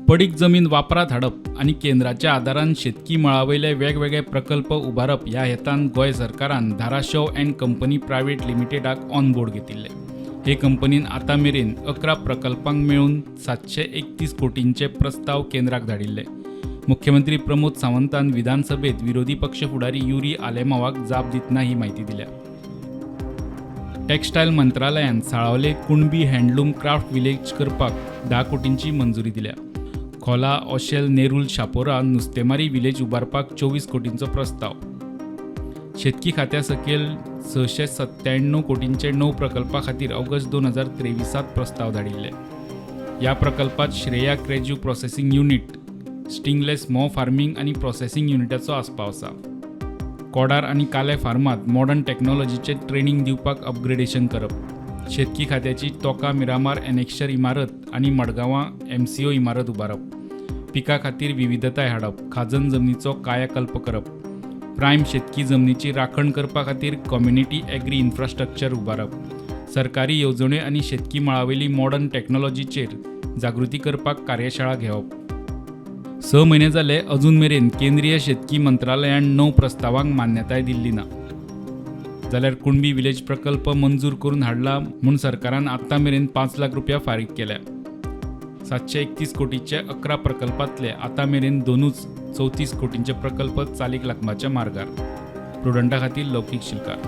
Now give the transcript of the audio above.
पडीक जमीन वापरात हाडप आनी केंद्राच्या आदारान शेतकी मळावयले वेगवेगळे प्रकल्प उबारप ह्या हेतान गोंय सरकारान धाराशिव अँड कंपनी प्रायव्हेट लिमिटेडाक ऑन बोर्ड घेतिल्ले. हे कंपनीन आतां मेरेन 11 प्रकल्पांक मेळून 731 कोटींचे प्रस्ताव केंद्राक धाडिल्ले. मुख्यमंत्री प्रमोद सावंतान विधानसभेत विरोधी पक्ष फुडारी युरी आलेमावाक जाप दितना ही म्हायती दिल्या. टेक्स्टायल मंत्रालयान साळावले कुणबी हँडलूम क्राफ्ट विलेज करपाक 10 कोटींची मंजुरी दिल्या. खोला ओशेल नेरूल शापोरा नुस्तेमारी विलेज उबारपाक 24 कोटींचो प्रस्ताव. शेतकी खात्या सकयल 697 कोटींचे 9 प्रकल्पा खातीर ऑगस्ट 2023 प्रस्ताव धाडिल्ले. ह्या प्रकल्पात श्रेया क्रेज्यू प्रोसेसिंग युनिट, स्टिंगलेस मॉ फार्मिंग आनी प्रोसेसिंग युनिटाचो आस्पाव आसा. कोडार आनी काले फार्मात मॉडर्न टॅक्नॉलॉजीचे ट्रेनिंग दिवपाक अपग्रेडेशन करप. शेतकी खात्याची तोका मिरामार एनेक्शर इमारत आनी मडगांवां MCO इमारत उबारप. पिका खातीर विविधताय हाडप. खाजन जमनीचो कायाकल्प करप. प्रायम शेतकी जमनीची राखण करपा खातीर कम्युनिटी एग्री इन्फ्रास्ट्रक्चर उबारप. सरकारी येवजण्यो आनी शेतकी मळावयली मॉडर्न टॅक्नॉलॉजीचेर जागृती करपाक कार्यशाळा घेवप. 6 म्हयने जाले अजून मेरेन केंद्रीय शेतकी मंत्रालयान 9 प्रस्तावांक मान्यताय दिल्ली ना. जाल्यार कुणबी विलेज प्रकल्प मंजूर करून हाडला म्हूण सरकारान आतां मेरेन 5 लाख रुपया फारीक केल्या. 731 कोटीचे 11 प्रकल्पांतले आतां मेरेन 34 कोटींचे प्रकल्प चालीक लागपाच्या मार्गार. प्रुडंटा खातीर लौकीक शिलकार.